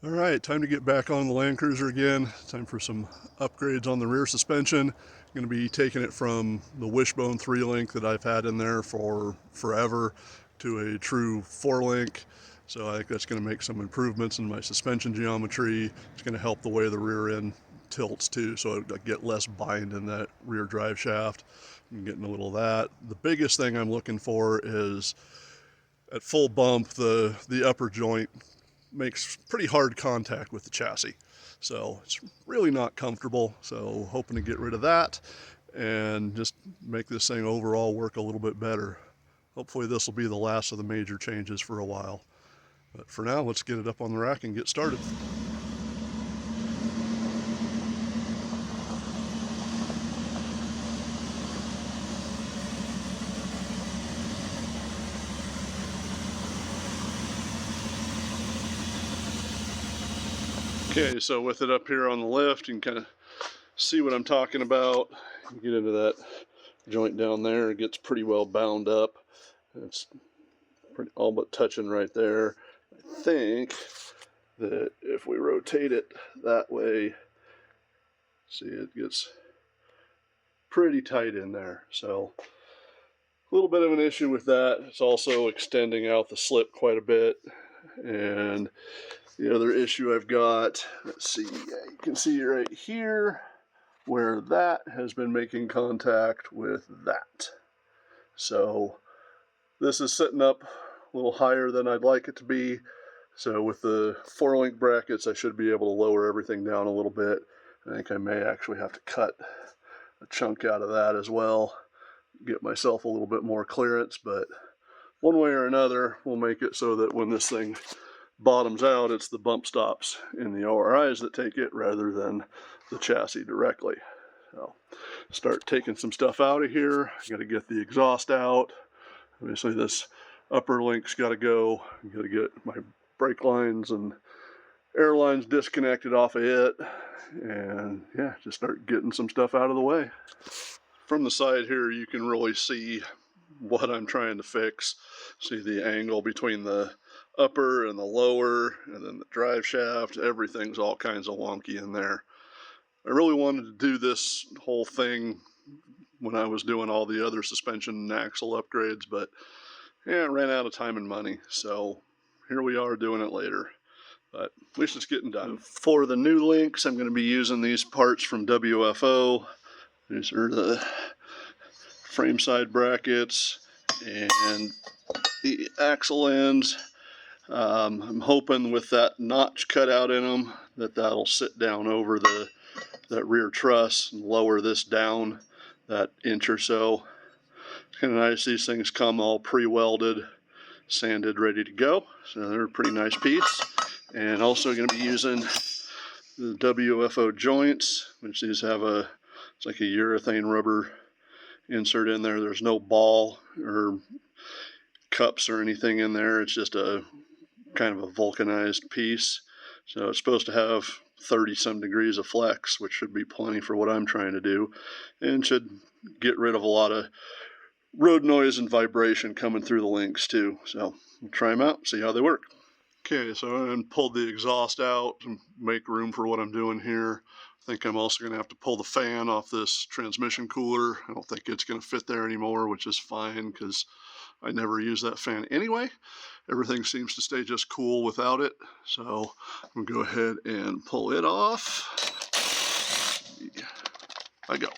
All right, time to get back on the Land Cruiser again. Time for some upgrades on the rear suspension. I'm going to be taking it from the Wishbone 3-link that I've had in there for forever to a true 4-link. So I think that's going to make some improvements in my suspension geometry. It's going to help the way the rear end tilts too, so I get less bind in that rear drive shaft. I'm getting a little of that. The biggest thing I'm looking for is at full bump, the upper joint makes pretty hard contact with the chassis. So it's really not comfortable. So hoping to get rid of that and just make this thing overall work a little bit better. Hopefully this will be the last of the major changes for a while. But for now, let's get it up on the rack and get started. Okay, so with it up here on the lift, you can kind of see what I'm talking about. You get into that joint down there, it gets pretty well bound up. It's pretty, all but touching right there. I think that if we rotate it that way, see, it gets pretty tight in there. So a little bit of an issue with that. It's also extending out the slip quite a bit. And the other issue I've got, let's see, you can see right here where that has been making contact with that. So this is sitting up a little higher than I'd like it to be. So with the 4-link brackets, I should be able to lower everything down a little bit. I think I may actually have to cut a chunk out of that as well, get myself a little bit more clearance, but one way or another, we'll make it so that when this thing bottoms out, it's the bump stops in the ORIs that take it rather than the chassis directly. So start taking some stuff out of here. I got to get the exhaust out. Obviously this upper link's got to go. I got to get my brake lines and air lines disconnected off of it, and yeah, just start getting some stuff out of the way. From the side here, you can really see what I'm trying to fix. See the angle between the upper and the lower, and then the drive shaft. Everything's all kinds of wonky in there. I really wanted to do this whole thing when I was doing all the other suspension and axle upgrades, but yeah, I ran out of time and money, so here we are doing it later. But at least it's getting done. For the new links, I'm going to be using these parts from WFO. These are the frame side brackets and the axle ends. I'm hoping with that notch cut out in them that'll sit down over that rear truss and lower this down that inch or so. It's kind of nice. These things come all pre-welded, sanded, ready to go. So they're a pretty nice piece. And also going to be using the WFO joints, which these have it's like a urethane rubber insert in there. There's no ball or cups or anything in there. It's just a kind of a vulcanized piece. So it's supposed to have 30 some degrees of flex, which should be plenty for what I'm trying to do, and should get rid of a lot of road noise and vibration coming through the links too. So we'll try them out, see how they work. Okay, so I pulled the exhaust out to make room for what I'm doing here. I think I'm also going to have to pull the fan off this transmission cooler. I don't think it's going to fit there anymore, which is fine because I never use that fan anyway. Everything seems to stay just cool without it. So I'm going to go ahead and pull it off. I go.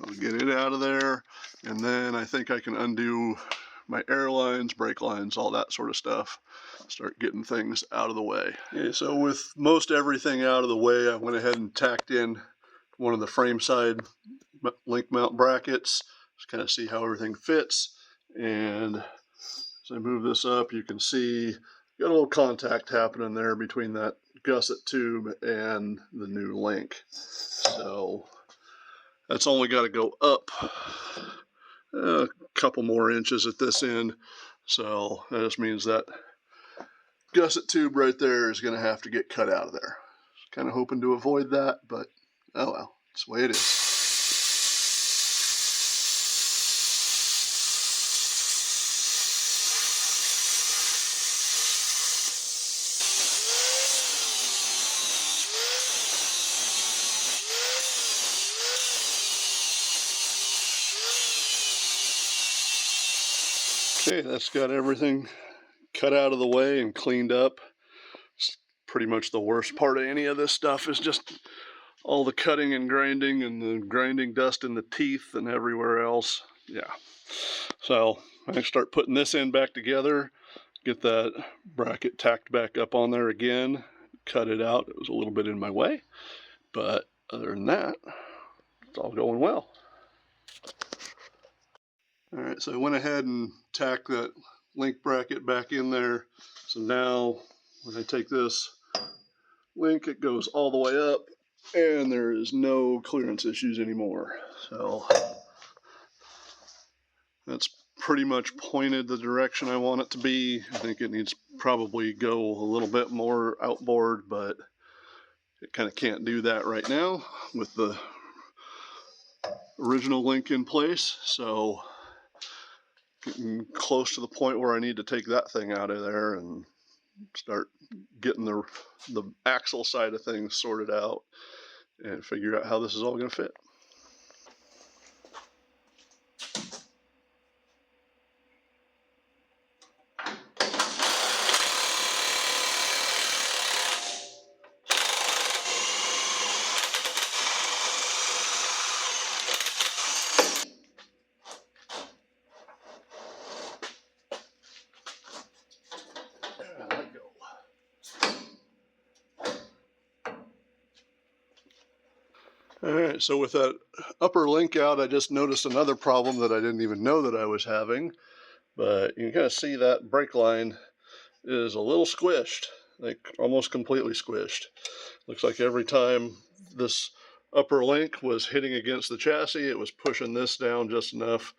I'll get it out of there, and then I think I can undo my air lines, brake lines, all that sort of stuff. Start getting things out of the way. Okay, so with most everything out of the way, I went ahead and tacked in one of the frame side link mount brackets. Just kind of see how everything fits. And as I move this up, you can see got a little contact happening there between that gusset tube and the new link. So that's only got to go up a couple more inches at this end. So that just means that gusset tube right there is going to have to get cut out of there. Kind of hoping to avoid that, but oh well, it's the way it is. Okay, Okay, that's got everything cut out of the way and cleaned up. It's pretty much the worst part of any of this stuff is just all the cutting and the grinding dust in the teeth and everywhere else. Yeah. So I'm gonna start putting this end back together, get that bracket tacked back up on there again, cut it out. It was a little bit in my way, but other than that, it's all going well. All right, so I went ahead and tacked that link bracket back in there. So now when I take this link, it goes all the way up and there is no clearance issues anymore. So that's pretty much pointed the direction I want it to be. I think it needs probably go a little bit more outboard, but it kind of can't do that right now with the original link in place. So getting close to the point where I need to take that thing out of there and start getting the axle side of things sorted out and figure out how this is all going to fit. All right, so with that upper link out, I just noticed another problem that I didn't even know that I was having, but you can kind of see that brake line is a little squished, like almost completely squished. Looks like every time this upper link was hitting against the chassis, it was pushing this down just enough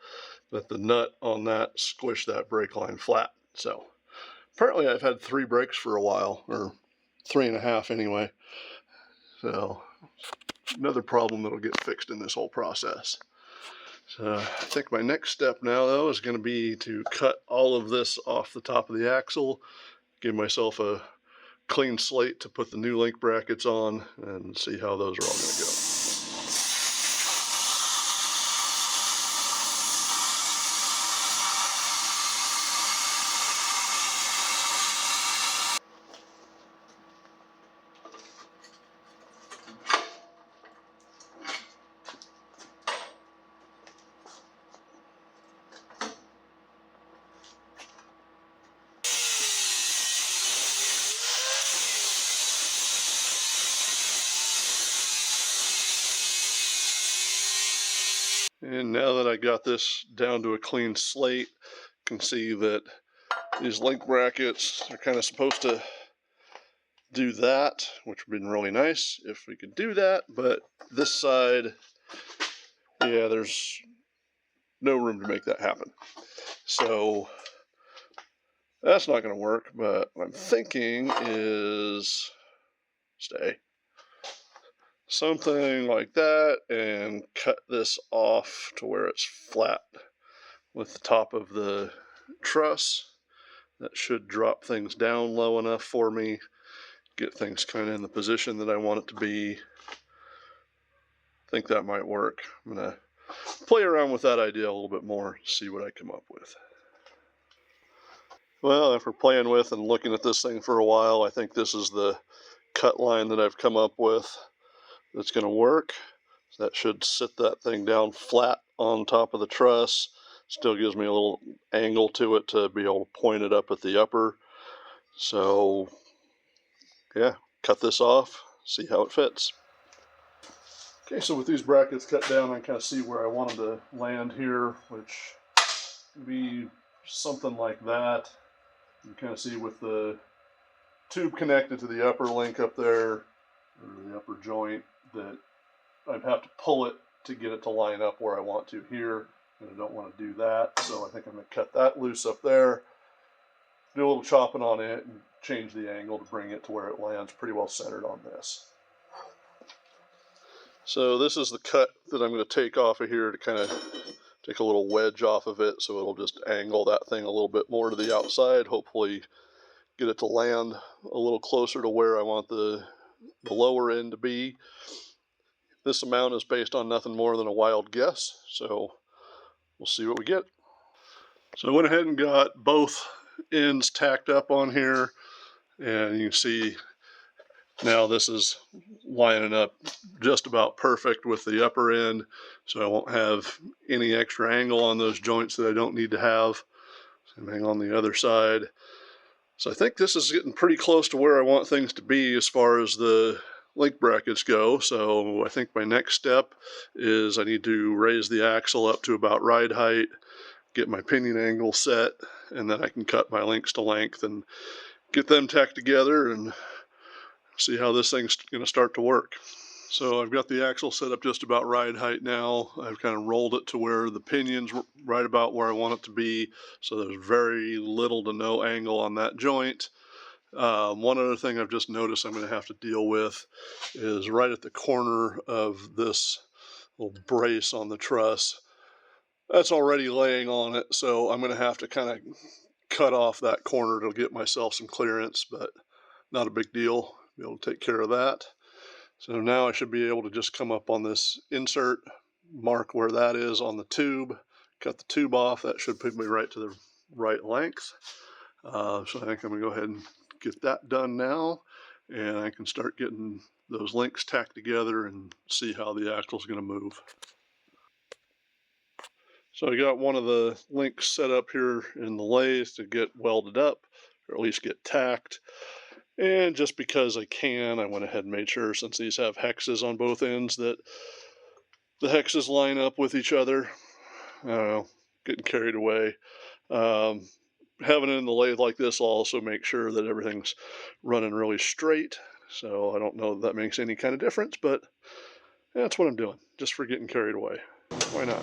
that the nut on that squished that brake line flat. So apparently I've had 3 brakes for a while, or 3.5 anyway. So another problem that'll get fixed in this whole process. So I think my next step now, though, is going to be to cut all of this off the top of the axle, give myself a clean slate to put the new link brackets on, and see how those are all going to go. And now that I got this down to a clean slate, you can see that these link brackets are kind of supposed to do that, which would have been really nice if we could do that, but this side, yeah, there's no room to make that happen. So that's not going to work, but what I'm thinking is stay. Something like that, and cut this off to where it's flat with the top of the truss. That should drop things down low enough for me, get things kind of in the position that I want it to be. I think that might work. I'm going to play around with that idea a little bit more, see what I come up with. Well, after playing with and looking at this thing for a while, I think this is the cut line that I've come up with that's going to work. That should sit that thing down flat on top of the truss. Still gives me a little angle to it to be able to point it up at the upper. So, yeah, cut this off, see how it fits. Okay, so with these brackets cut down, I kind of see where I want them to land here, which would be something like that. You kind of see with the tube connected to the upper link up there, or the upper joint, that I'd have to pull it to get it to line up where I want to here, and I don't want to do that, so I think I'm going to cut that loose up there, do a little chopping on it, and change the angle to bring it to where it lands pretty well centered on this. So this is the cut that I'm going to take off of here to kind of take a little wedge off of it, so it'll just angle that thing a little bit more to the outside, hopefully get it to land a little closer to where I want the lower end to be. This amount is based on nothing more than a wild guess, so we'll see what we get. So I went ahead and got both ends tacked up on here, and you can see now this is lining up just about perfect with the upper end, so I won't have any extra angle on those joints that I don't need to have. Same thing on the other side. So I think this is getting pretty close to where I want things to be as far as the link brackets go. So I think my next step is I need to raise the axle up to about ride height, get my pinion angle set, and then I can cut my links to length and get them tacked together and see how this thing's going to start to work. So I've got the axle set up just about ride height now. I've kind of rolled it to where the pinion's right about where I want it to be, so there's very little to no angle on that joint. One other thing I've just noticed I'm going to have to deal with is right at the corner of this little brace on the truss. That's already laying on it, so I'm going to have to kind of cut off that corner to get myself some clearance, but not a big deal. Be able to take care of that. So now I should be able to just come up on this insert, mark where that is on the tube, cut the tube off. That should put me right to the right length. So I think I'm going to go ahead and get that done now, and I can start getting those links tacked together and see how the axle is going to move. So I got one of the links set up here in the lathe to get welded up, or at least get tacked. And just because I can, I went ahead and made sure, since these have hexes on both ends, that the hexes line up with each other. I don't know, getting carried away. Having it in the lathe like this will also make sure that everything's running really straight. So I don't know if that makes any kind of difference, but that's what I'm doing, just for getting carried away. Why not?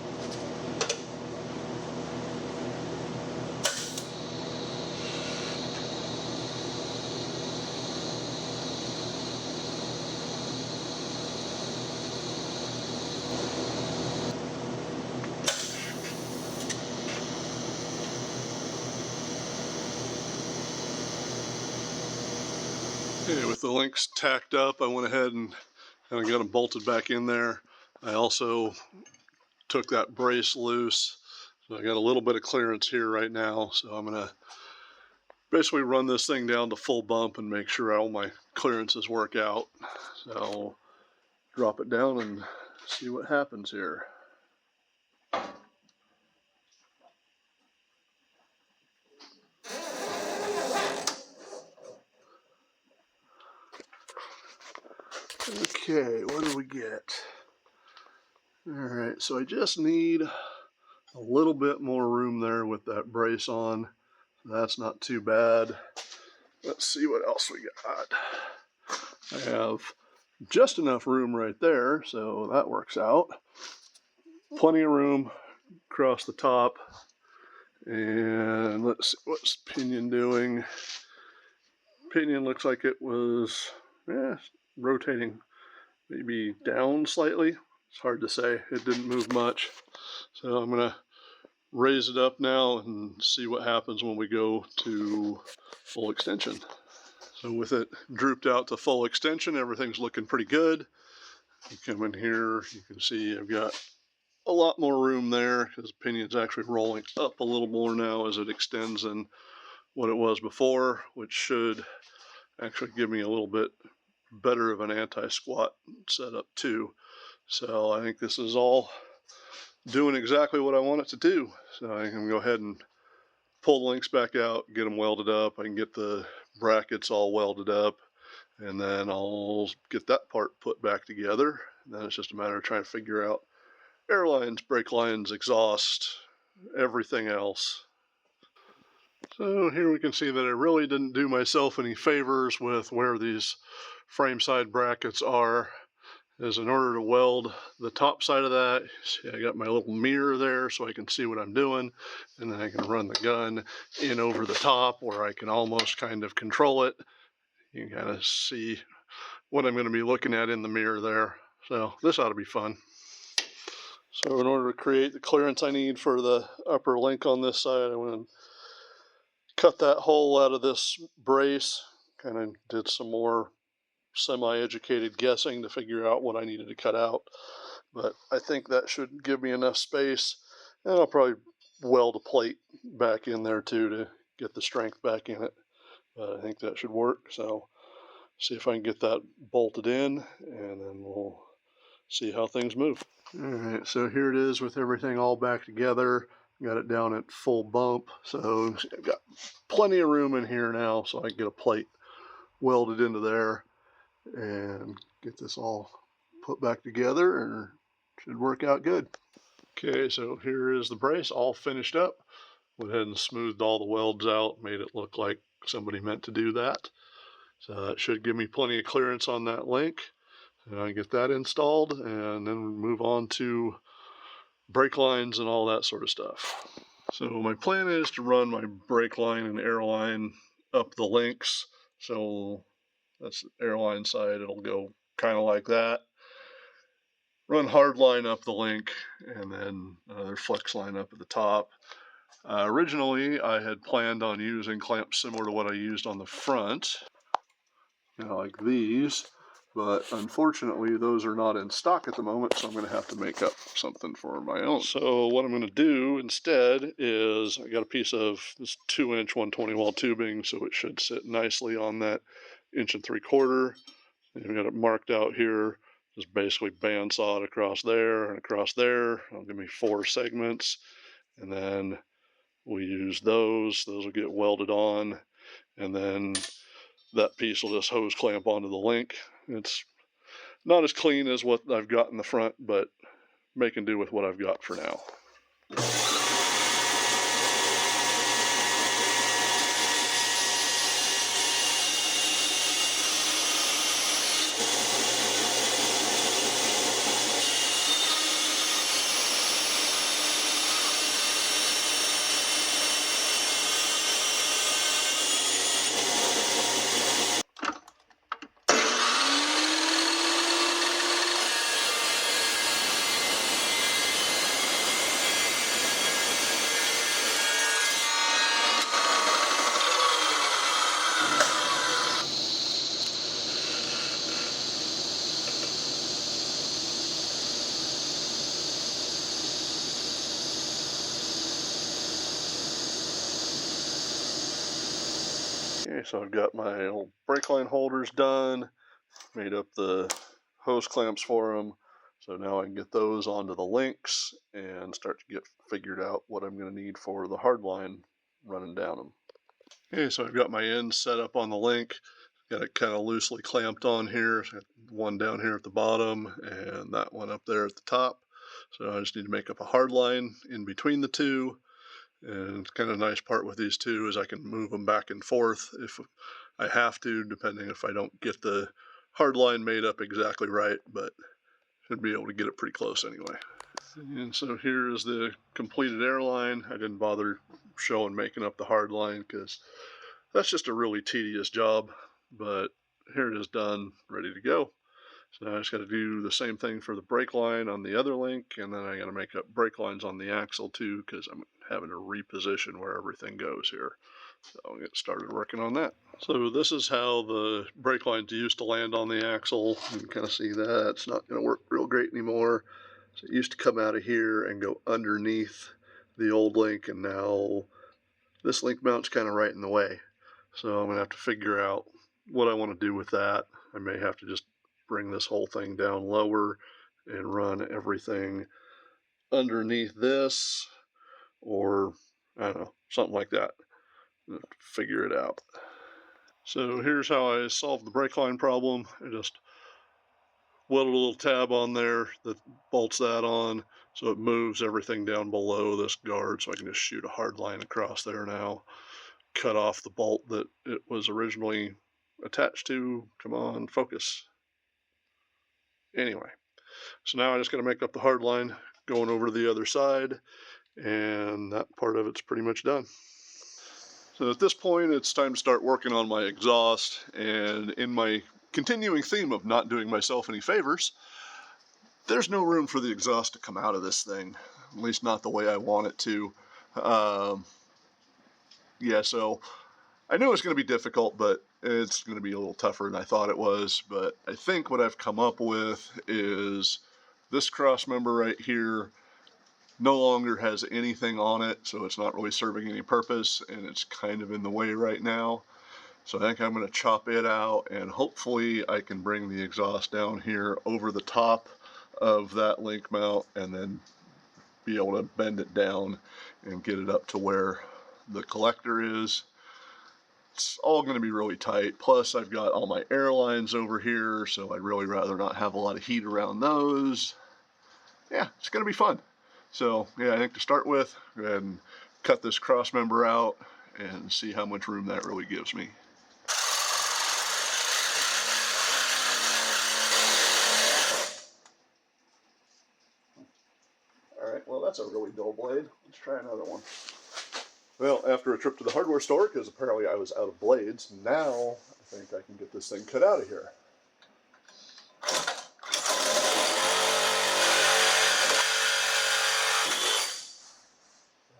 Okay, with the links tacked up, I went ahead and kind of got them bolted back in there. I also took that brace loose, so I got a little bit of clearance here right now. So I'm gonna basically run this thing down to full bump and make sure all my clearances work out. So I'll drop it down and see what happens here. Okay, what do we get? Alright, so I just need a little bit more room there with that brace on. That's not too bad. Let's see what else we got. I have just enough room right there, so that works out. Plenty of room across the top. And let's see, what's pinion doing? Pinion looks like it was rotating maybe down slightly. It's hard to say. It didn't move much. So I'm going to raise it up now and see what happens when we go to full extension. So with it drooped out to full extension, everything's looking pretty good. You come in here, you can see I've got a lot more room there because the pinion's actually rolling up a little more now as it extends than what it was before, which should actually give me a little bit better of an anti-squat setup too. So I think this is all doing exactly what I want it to do. So I can go ahead and pull the links back out, get them welded up. I can get the brackets all welded up, and then I'll get that part put back together. And then it's just a matter of trying to figure out air lines, brake lines, exhaust, everything else. So here we can see that I really didn't do myself any favors with where these frame side brackets are. As in order to weld the top side of that, see, I got my little mirror there so I can see what I'm doing, and then I can run the gun in over the top where I can almost kind of control it. You can kind of see what I'm going to be looking at in the mirror there. So this ought to be fun. So in order to create the clearance I need for the upper link on this side, I'm going to cut that hole out of this brace. Kind of did some more semi-educated guessing to figure out what I needed to cut out. But I think that should give me enough space. And I'll probably weld a plate back in there too to get the strength back in it. But I think that should work. So see if I can get that bolted in, and then we'll see how things move. All right, so here it is with everything all back together. Got it down at full bump, so I've got plenty of room in here now so I can get a plate welded into there and get this all put back together, and it should work out good. Okay, so here is the brace all finished up. Went ahead and smoothed all the welds out, made it look like somebody meant to do that. So that should give me plenty of clearance on that link. And I get that installed, and then move on to brake lines and all that sort of stuff. So my plan is to run my brake line and air line up the links. So that's the airline side. It'll go kind of like that. Run hard line up the link, and then another flex line up at the top. Originally, I had planned on using clamps similar to what I used on the front, like these. But unfortunately, those are not in stock at the moment, so I'm going to have to make up something for my own. So what I'm going to do instead is I got a piece of this 2-inch 120 wall tubing, so it should sit nicely on that 1 3/4 inch. I've got it marked out here, just basically bandsawed across there and across there. It'll give me 4 segments, and then we'll use those. Those will get welded on, and then that piece will just hose clamp onto the link. It's not as clean as what I've got in the front, but making do with what I've got for now. Okay, so I've got my old brake line holders done, made up the hose clamps for them. So now I can get those onto the links and start to get figured out what I'm going to need for the hard line running down them. Okay, so I've got my ends set up on the link. Got it kind of loosely clamped on here. So one down here at the bottom and that one up there at the top. So I just need to make up a hard line in between the two. And kind of nice part with these two is I can move them back and forth if I have to, depending if I don't get the hard line made up exactly right, but should be able to get it pretty close anyway. And so here is the completed airline. I didn't bother showing making up the hard line because that's just a really tedious job, but here it is done, ready to go. So now I just got to do the same thing for the brake line on the other link, and then I got to make up brake lines on the axle too, because I'm having to reposition where everything goes here. So I'll get started working on that. So this is how the brake lines used to land on the axle. You can kind of see that. It's not going to work real great anymore. So it used to come out of here and go underneath the old link, and now this link mount's kind of right in the way. So I'm going to have to figure out what I want to do with that. I may have to just bring this whole thing down lower and run everything underneath this, or I don't know, something like that. Figure it out. So here's how I solved the brake line problem. I just welded a little tab on there that bolts that on, so it moves everything down below this guard, so I can just shoot a hard line across there now. Cut off the bolt that it was originally attached to. Come on, focus. Anyway, so now I just got to make up the hard line going over to the other side, and that part of it's pretty much done. So at this point, it's time to start working on my exhaust, and in my continuing theme of not doing myself any favors, there's no room for the exhaust to come out of this thing, at least not the way I want it to. Yeah, so I knew it was going to be difficult, but it's going to be a little tougher than I thought it was. But I think what I've come up with is this cross member right here no longer has anything on it, so it's not really serving any purpose, and it's kind of in the way right now. So I think I'm going to chop it out, and hopefully I can bring the exhaust down here over the top of that link mount and then be able to bend it down and get it up to where the collector is. It's all going to be really tight. Plus I've got all my air lines over here, so I'd really rather not have a lot of heat around those. Yeah, it's going to be fun. So yeah, I think to start with, go ahead and cut this cross member out and see how much room that really gives me. Alright, well that's a really dull blade. Let's try another one. Well, after a trip to the hardware store, because apparently I was out of blades, now I think I can get this thing cut out of here.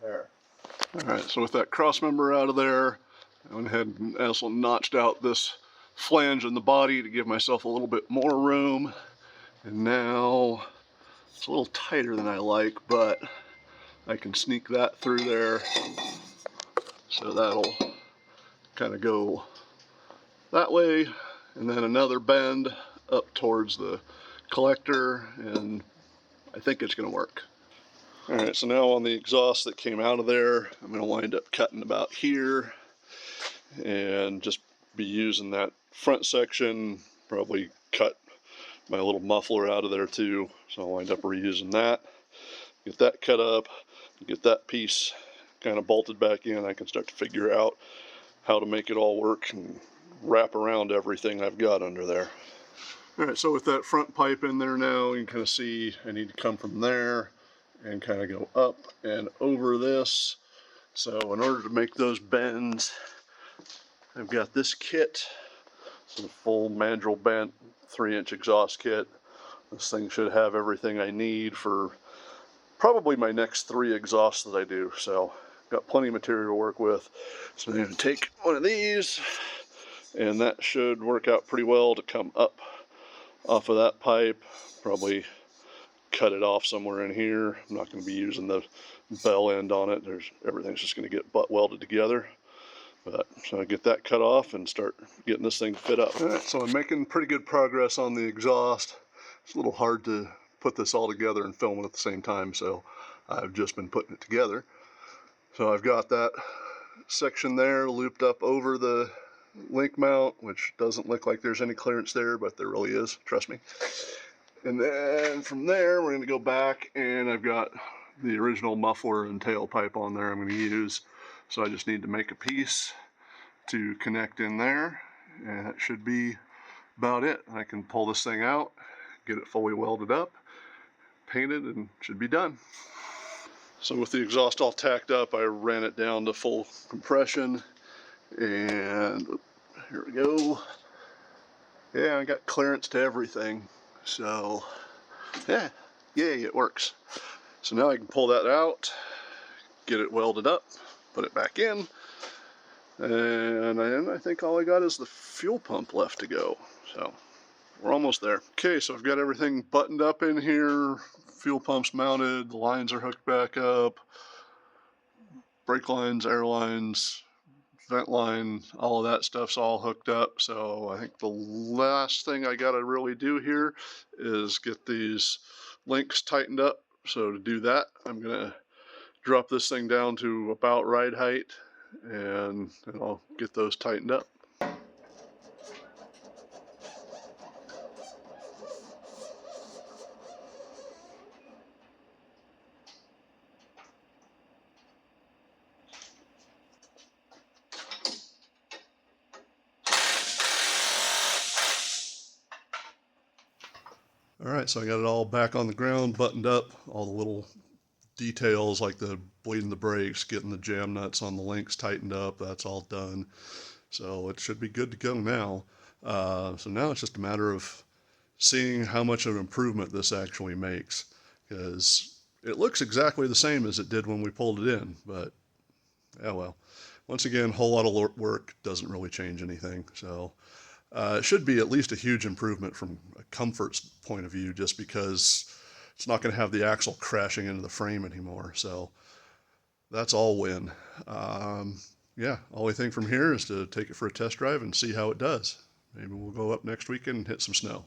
There. Alright, so with that cross member out of there, I went ahead and also notched out this flange in the body to give myself a little bit more room. And now it's a little tighter than I like, but I can sneak that through there. So that'll kind of go that way, and then another bend up towards the collector, and I think it's going to work. Alright, so now on the exhaust that came out of there, I'm going to wind up cutting about here and just be using that front section, probably cut my little muffler out of there too, so I'll wind up reusing that. Get that cut up, get that piece kind of bolted back in. I can start to figure out how to make it all work and wrap around everything I've got under there. Alright, so with that front pipe in there now, you can kind of see I need to come from there and kind of go up and over this. So in order to make those bends, I've got this kit. It's a full mandrel bent 3-inch exhaust kit. This thing should have everything I need for probably my next 3 exhausts that I do. So got plenty of material to work with. So I'm going to take one of these, and that should work out pretty well to come up off of that pipe. Probably cut it off somewhere in here. I'm not going to be using the bell end on it. Everything's just going to get butt welded together. But so I get that cut off and start getting this thing fit up. Alright, so I'm making pretty good progress on the exhaust. It's a little hard to put this all together and film it at the same time, so I've just been putting it together. So I've got that section there looped up over the link mount, which doesn't look like there's any clearance there, but there really is, trust me. And then from there we're going to go back, and I've got the original muffler and tailpipe on there I'm going to use. So I just need to make a piece to connect in there, and that should be about it. I can pull this thing out, get it fully welded up, painted, and should be done. So with the exhaust all tacked up, I ran it down to full compression, and here we go. Yeah, I got clearance to everything, so yeah, yay, it works. So now I can pull that out, get it welded up, put it back in, and I think all I got is the fuel pump left to go. So we're almost there. Okay, so I've got everything buttoned up in here. Fuel pump's mounted, the lines are hooked back up, brake lines, air lines, vent line, all of that stuff's all hooked up. So I think the last thing I gotta really do here is get these links tightened up. So to do that, I'm gonna drop this thing down to about ride height, and I'll get those tightened up. Alright, so I got it all back on the ground, buttoned up, all the little details like the bleeding the brakes, getting the jam nuts on the links tightened up, that's all done. So it should be good to go now. So now it's just a matter of seeing how much of an improvement this actually makes, because it looks exactly the same as it did when we pulled it in, but yeah, well, once again, a whole lot of work doesn't really change anything. So it should be at least a huge improvement from a comfort point of view, just because it's not going to have the axle crashing into the frame anymore. So that's all win. Yeah, only thing from here is to take it for a test drive and see how it does. Maybe we'll go up next weekend and hit some snow.